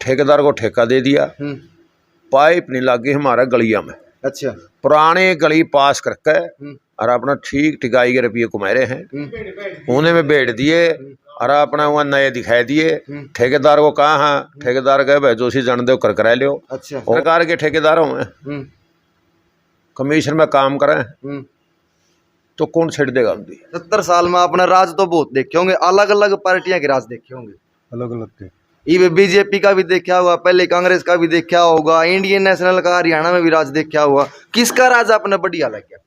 ठेकेदार को ठेका दे दिया, पाइप नहीं लगी हमारा गलिया में। अच्छा। पुराने गली पास करके और अपना ठीक टिकाई के रुपये कमा रहे हैं, उन्हें में बैठ दिए और अपना वहाँ नए दिखाई दिए। ठेकेदार को कहा हाँ, ठेकेदार कहे भाई जो सी जन दो कर करा लियो। अच्छा। सरकार के ठेकेदार हैं, कमीशन में काम करें तो कौन छेड़ देगा उनकी। 70 साल में अपना राज तो बहुत देखे होंगे, अलग अलग पार्टियां के राज देखे होंगे, अलग अलग के। ये बीजेपी का भी देखा हुआ, पहले कांग्रेस का भी देखा होगा, इंडियन नेशनल का हरियाणा में भी राज देखा हुआ। किसका राज अपने बढ़िया लग गया?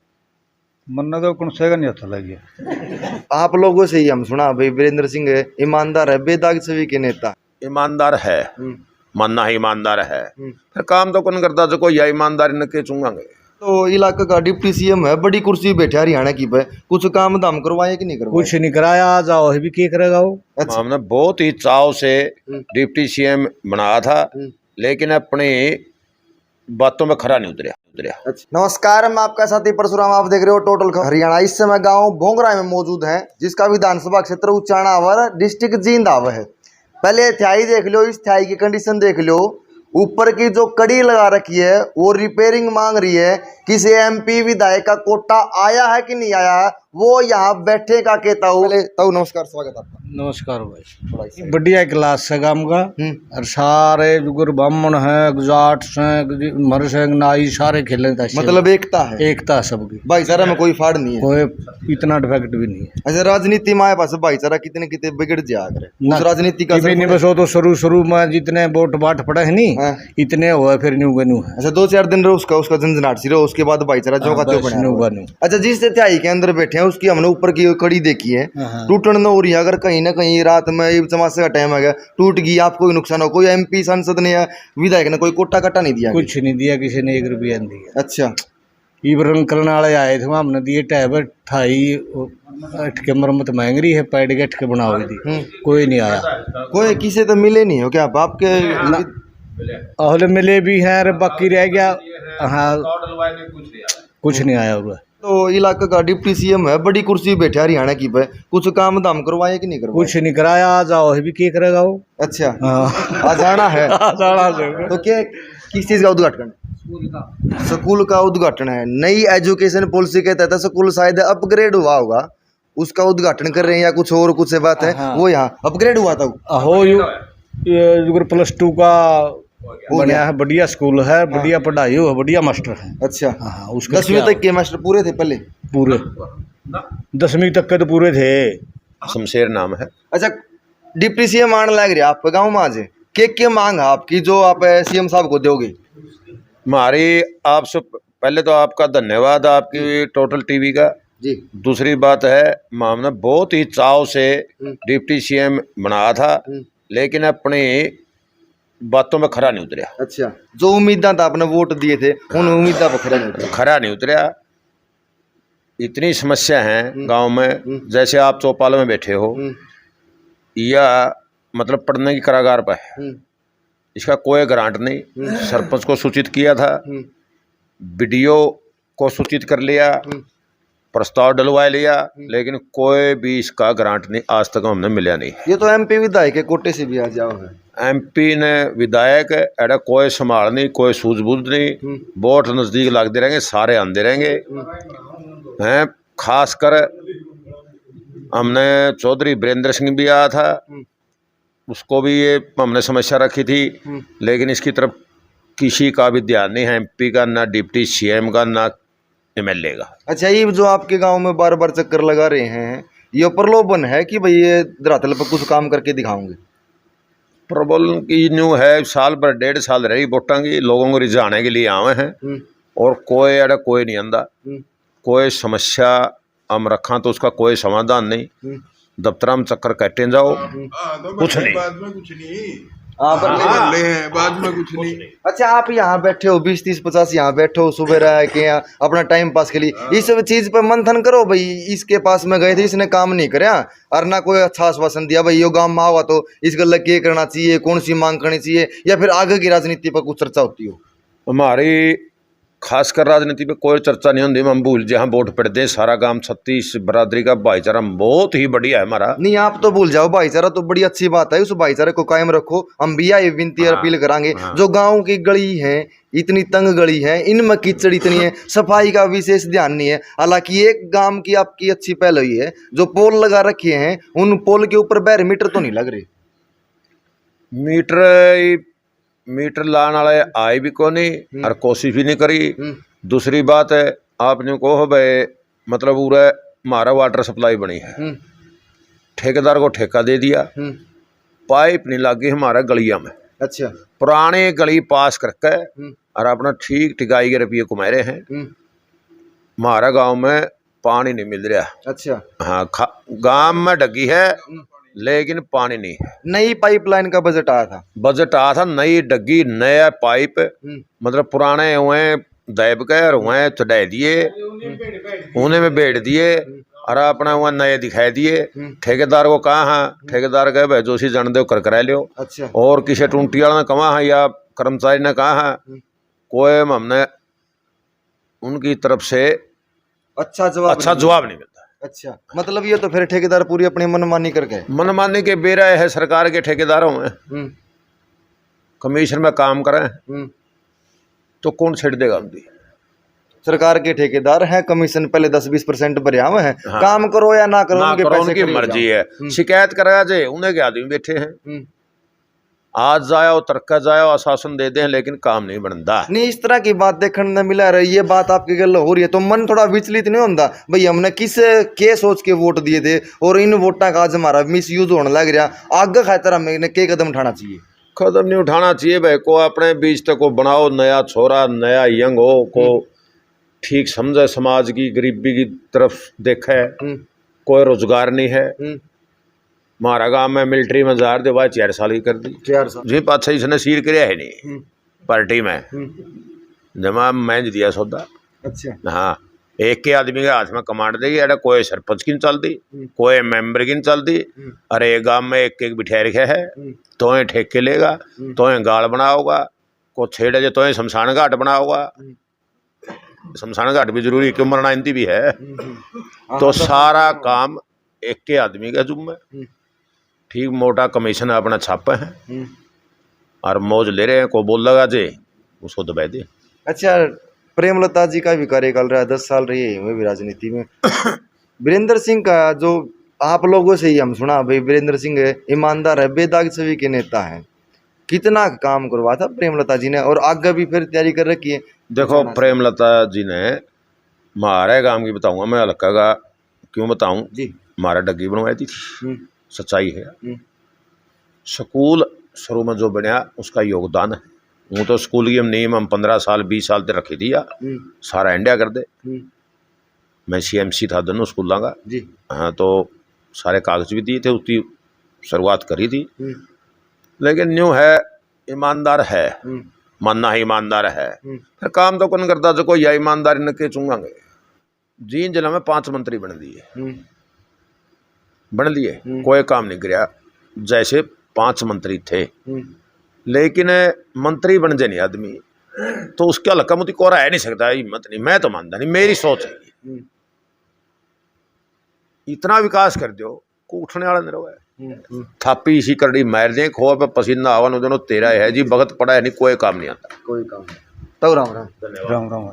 मन्ना तो कौन से नहीं अच्छा लग गया। आप लोगों से ही हम सुना भाई वीरेंद्र सिंह ईमानदार है, बेदाग छवि के नेता। ईमानदार है, मन्ना ही ईमानदार है, फिर काम तो कौन करता जो कोई ईमानदारी न के चुंगांगे। तो इलाके का डिप्टी सीएम है, बड़ी कुर्सी बैठे हरियाणा की पे, कुछ काम धाम करवाए कि नहीं करवाए? कुछ नहीं कराया, जाओ भी क्या करेगा वो। अच्छा। हमने बहुत ही चाव से डिप्टी सीएम बनाया था, लेकिन अपनी बातों में खरा नहीं उतरिया। अच्छा। नमस्कार, मैं आपका साथी परशुराम, आप देख रहे हो टोटल हरियाणा। इस समय गांव भोंगरा में मौजूद है, जिसका विधानसभा क्षेत्र उचाणावर डिस्ट्रिक्ट जींद है। पहले थाई देख लो, इस थाई की कंडीशन देख लो। ऊपर की जो कड़ी लगा रखी है वो रिपेयरिंग मांग रही है। किसी एमपी विधायक का कोटा आया है कि नहीं आया, वो यहाँ बैठे का कहता हूँ। नमस्कार, स्वागत आपका। नमस्कार भाई। बढ़िया क्लास है गांव का, और सारे जुगर ब्राह्मण है, गुजाट है, मर सिंह नाई सारे खेले। मतलब एकता है, एकता सबकी, भाईचारा में कोई फाड़ नहीं है, कोई इतना डिफेक्ट भी नहीं है। अच्छा, राजनीति में आए पास भाईचारा कितने कितने बिगड़ जा करे राजनीति का नहीं। बस वो तो शुरू में जितने वोट बाट पड़े है नहीं, इतने हुआ फिर न्यू गन्यू है। अच्छा, 2-4 दिन रहो उसका झंझनाट सी रहो, उसके बाद भाईचारा जो का त्यो बना। अच्छा, जिस त्याई के अंदर बैठे हैं उसकी हमने ऊपर की कड़ी देखी है, टूटन न हो रही है। अगर कहीं ना कहीं रात में चमासे का टाइम आ गया, टूट गई, आपको कोई नुकसान हो? कोई एमपी सांसद ने या विधायक ने कोई कोटा कट्टा नहीं दिया? कुछ नहीं दिया, किसी ने 1 रुपया नहीं दिया। अच्छा। ईवरन करने वाले आए थे, हमने दिए टैब ठाई अटके मरम्मत मांग रही है, पैड के अटके बनाओ दी, कोई नहीं आया। कोई किसी तो मिले नहीं हो क्या आपके? अहले मिले भी हैं, अरे बाकी रह गया। हाँ, कुछ नहीं आया हुआ। तो इलाके का डिप्टी सीएम है, बड़ी कुर्सी बैठे हरियाणा की पे, कुछ काम धाम करवाए कि नहीं करवाए? कुछ नहीं कराया, जाओ भी क्या करेगा वो। अच्छा। आ जाना है। तो क्या, किस चीज का उद्घाटन? स्कूल का उद्घाटन है। नई एजुकेशन पॉलिसी के तहत स्कूल शायद अपग्रेड हुआ होगा, उसका उद्घाटन कर रहे हैं या कुछ और कुछ बात है? वो यहाँ अपग्रेड हुआ था हो +2 का बढ़िया है, बढ़िया स्कूल है, बढ़िया पढ़ाई हो, बढ़िया मास्टर है। अच्छा। हाँ, उसका 10वीं तक के मास्टर पूरे थे? पहले पूरे 10वीं तक के तो पूरे थे। शमशेर नाम है। अच्छा, डिप्टी सीएम आने लग रहे आपके गाँव में, आज क्या मांग है आपकी जो आप सीएम साहब को दोगे? हमारी आपसे पहले तो आपका धन्यवाद, आपकी टोटल टीवी का जी। दूसरी बात है, हमने बहुत ही चाव से डिप्टी सीएम बनाया था, लेकिन अपनी बातों में खरा नहीं उतरिया। अच्छा, जो उम्मीदा था आपने वोट दिए थे, उन उम्मीदा पर खरा नहीं उतरिया। इतनी समस्या है गांव में, जैसे आप चौपाल में बैठे हो या मतलब पढ़ने की कारागार पर है, इसका कोई ग्रांट नहीं। सरपंच को सूचित किया था, बीडीओ को सूचित कर लिया, प्रस्ताव डलवा लिया, लेकिन कोई भी इसका ग्रांट नहीं आज तक हमने मिला नहीं। ये तो एमपी विधायक के कोटे से भी आ जाओ है। एमपी ने विधायक एड़ा कोई संभाल नहीं, कोई सूझबूझ नहीं। वोट नजदीक लगते रहेंगे, सारे आते रहेंगे हैं। खासकर हमने चौधरी वीरेंद्र सिंह भी आया था, उसको भी ये हमने समस्या रखी थी, लेकिन इसकी तरफ किसी का भी ध्यान नहीं है, एमपी का, ना डिप्टी सीएम का, ना एमएलए का। अच्छा, ये जो आपके गांव में बार बार चक्कर लगा रहे हैं, ये प्रलोभन है कि भाई ये धरातल पर कुछ काम करके दिखाओगे? प्रबल की न्यू है, साल भर 1.5 साल रही वोटा की, लोगों को रिझाने के लिए आवे हैं, और कोई नहीं आंदा। कोई समस्या हम रखा तो उसका कोई समाधान नहीं। दफ्तर में चक्कर काटे जाओ, कुछ नहीं। बाद में कुछ नहीं। अच्छा, आप यहाँ बैठे हो 20, 30, 50 यहाँ बैठे हो, सुबह रह के यहाँ अपना टाइम पास के लिए, इस चीज पर मंथन करो भाई। इसके पास में गए थे, इसने काम नहीं कराया, और ना कोई अच्छा आश्वासन दिया भाई यो गांव में हुआ तो इस गल क्या करना चाहिए, कौन सी मांग करनी चाहिए, या फिर आगे की राजनीति पर कुछ चर्चा होती हो? हमारी खासकर राजनीति पे कोई चर्चा नहीं होती। हम भूल जहाँ वोट पड़ते हैं सारा काम 36 बरादरी का भाईचारा बहुत ही बढ़िया है हमारा। नहीं आप तो भूल जाओ, भाईचारा तो बड़ी अच्छी बात है, उस भाईचारे को कायम रखो। हम भी ये विनती अपील करांगे, जो गांव की गली है इतनी तंग गली है, इनमें कीचड़ इतनी है, सफाई का विशेष ध्यान नहीं है। हालांकि एक गांव की आपकी अच्छी पहल हुई है, जो पोल लगा रखे हैं उन पोल के ऊपर बैर मीटर तो नहीं लग रहे। मीटर लाने वाले आए भी को नहीं और कोशिश भी नहीं करी। दूसरी बात है आपने कहो भाई मतलब पूरा हमारा वाटर सप्लाई बनी है, ठेकेदार को ठेका दे दिया, पाइप नहीं लगी हमारा गलिया में। अच्छा, पुराने गली पास करके और अपना ठीक ठिकाई के रुपये कमा रहे हैं। हमारा गांव में पानी नहीं मिल रहा। अच्छा, हाँ गांव में डगी है लेकिन पानी नहीं है। नई पाइपलाइन का बजट आया था, नई डगी नया पाइप, मतलब पुराने हुए दैब के और हुए चढ़ा दिए, उन्हें में बैठ दिए और अपना वहाँ नए दिखाई दिए। ठेकेदार को कहा हाँ, ठेकेदार कहे भाई जो सी जन दो कर करा लियो। अच्छा, और किसी टूंटी वाला ने कहा हाँ या कर्मचारी ने कहा हाँ, कोई हमने उनकी तरफ से अच्छा जवाब नहीं मिलता। अच्छा, मतलब ये तो फिर ठेकेदार पूरी अपनी मनमानी करके, मनमानी के बेरा है सरकार के ठेकेदारों में, कमीशन में काम करें तो कौन छेड़ देगा? उनकी सरकार के ठेकेदार हैं, कमीशन पहले 10-20% भरे हुए हैं। हाँ। काम करो या ना करो, उनकी मर्जी है। शिकायत करा जाए उन्हें के आदमी बैठे हैं, आज जाओ तरक्का जाओ आश्वासन दे दें लेकिन काम नहीं बनता। नहीं इस तरह की बात देखने में मिला रही, ये बात आपके गल हो रही है तो मन थोड़ा विचलित नहीं होता भाई हमने किस के सोच के वोट दिए थे और इन वोटा का आज हमारा मिस यूज होने लग रहा, आगे खातर हमें के कदम उठाना चाहिए? कदम नहीं उठाना चाहिए भाई, को अपने बीच तक को बनाओ, नया छोरा नया यंग हो को ठीक समझे, समाज की गरीबी की तरफ देखे। कोई रोजगार नहीं है। हमारा गांव में मिलिट्री में जार दे 4 साल की कर दी, 4 साल जी पाछा इसने सीर कराया है नहीं पार्टी में जमा मैं दिया सौदा। अच्छा, हाँ एक के आदमी के हाथ में कमांड देगी, अरे कोई सरपंच की चलती, कोई मेंबर की चलती। अरे गांव में एक बिठा रखे है, तो ठेके लेगा, तो गाल बनाओगा, को छेड़े जो तो शमशान घाट बनाओगा। शमशान घाट भी जरूरी क्यों, मरना इंती भी है। तो सारा काम एक के आदमी का जुम्मे, ठीक मोटा कमीशन अपना छापे हैं और मौज ले रहे हैं। को बोल लगा जे उसको दबा दे। अच्छा, प्रेमलता जी का भी कार्यकाल रहा, 10 साल रही है भी राजनीति में। वीरेंद्र सिंह का जो आप लोगों से ही हम सुना भाई, वीरेंद्र सिंह ईमानदार है, बेदाग छवि के नेता हैं, कितना काम करवा था प्रेमलता जी ने और आगे भी फिर तैयारी कर रखी है। देखो प्रेमलता जी ने हमारे गांव की बताऊंगा मैं, हल्का का क्यों बताऊं जी, हमारा डग्गी बनवाई थी, सच्चाई है। स्कूल शुरू में जो बनया उसका योगदान है। वो तो स्कूल की हम नियम हम 15 साल 20 साल तक रखी दिया, सारा इंडिया कर दे। मैं CMC था दोनों स्कूलों का जी। हाँ तो सारे कागज भी दिए थे, उसकी शुरुआत करी थी। लेकिन न्यू है ईमानदार है, मानना ही ईमानदार है, फिर काम तो कौन करता जो कोई या ईमानदारी न के चुंगांगे। जीन जिला में 5 मंत्री बन लिए, कोई काम नहीं किया। जैसे 5 मंत्री थे लेकिन मंत्री बन जाए नहीं आदमी तो उसका हल्का मुझे कोरा है नहीं सकता, हिम्मत नहीं, मैं तो मानता नहीं, मेरी सोच है। इतना विकास कर दो को उठने वाला नहीं रहा, थापी इसी करड़ी मार दे, खो पे पसीना आवन दोनों तेरा है जी, भगत पड़ा है नहीं, कोई काम नहीं आता, कोई काम नहीं। तब राम राम। राम राम।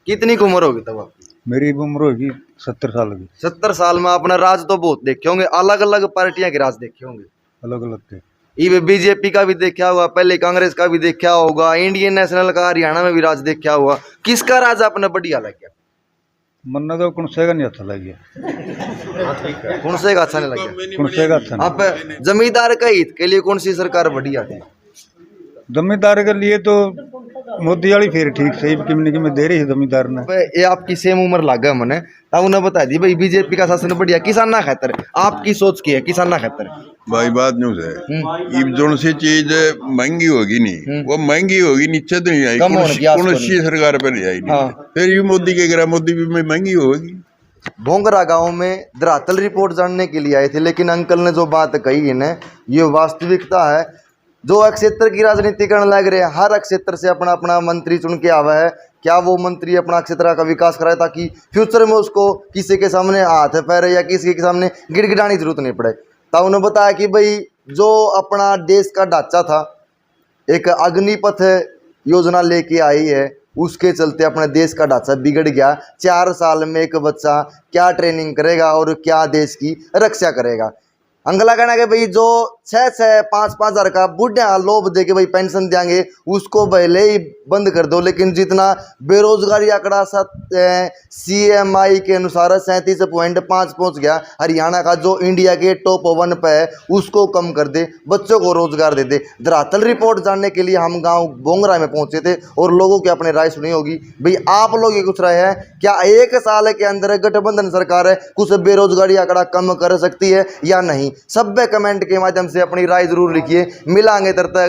कितनी उम्र होगी तब आपकी? मेरी उम्र होगी 70 साल की। 70 साल में अपना राज तो बहुत देखे होंगे, अलग अलग पार्टियां के राज देखे होंगे, अलग अलग थे। ये बीजेपी का भी देखा होगा, पहले कांग्रेस का भी देखा होगा, इंडियन नेशनल का हरियाणा में भी राज देखा हुआ। किसका राज आपने बढ़िया लगा? मन्ना तो कुणसे का नहीं अच्छा लग गया, कुणसे का अच्छा नहीं लगा, कुणसे का अच्छा। आप जमींदार का हित के लिए कौन सी सरकार बढ़िया थी? जमींदार के लिए तो मोदी वाली फिर ठीक सही किम दे रही है जमींदार ने। ये आपकी सेम उम्र लगा मैंने, तब उन्हें बता दी भाई बीजेपी का शासन बढ़िया, किसाना खातर आपकी सोच की है, किसाना खातर भाई बात न्यूज है। जो सी चीज महंगी होगी नहीं वो महंगी होगी, नीचे तो नहीं आई, कौन सी सरकार पर नहीं आई। फिर ये मोदी के गिरा, मोदी भी महंगी होगी। भोंगरा गांव में धरातल रिपोर्ट जानने के लिए आए थे, लेकिन अंकल ने जो बात कही है ना, ये वास्तविकता है। जो क्षेत्र की राजनीति करने लग रहे हैं, हर क्षेत्र से अपना अपना मंत्री चुन के आवा है, क्या वो मंत्री अपना अच्छी तरह का विकास कराए ताकि फ्यूचर में उसको किसी के सामने हाथ पैर या किसी के सामने गिड़गिड़ाने की जरूरत नहीं पड़े। तब उन्होंने बताया कि भाई जो अपना देश का ढांचा था, एक अग्निपथ योजना लेके आई है, उसके चलते अपने देश का ढांचा बिगड़ गया। 4 साल में एक बच्चा क्या ट्रेनिंग करेगा और क्या देश की रक्षा करेगा। अंगला कहना कि भाई जो 5-5 हज़ार का बुढ़िया लोभ दे के भाई पेंशन देंगे उसको पहले ही बंद कर दो, लेकिन जितना बेरोजगारी आंकड़ा CMI के अनुसार 37.5 पहुंच गया, हरियाणा का जो इंडिया के टॉप 1 पे है उसको कम कर दे, बच्चों को रोजगार दे दे। धरातल रिपोर्ट जानने के लिए हम गांव बोंगरा में पहुंचे थे और लोगों की अपने राय सुनी होगी। भाई आप लोग ये कुछ राय है क्या 1 साल के अंदर गठबंधन सरकार है कुछ बेरोजगारी आंकड़ा कम कर सकती है या नहीं? सब कमेंट के माध्यम से अपनी राय जरूर लिखिए। मिलांगे तब तक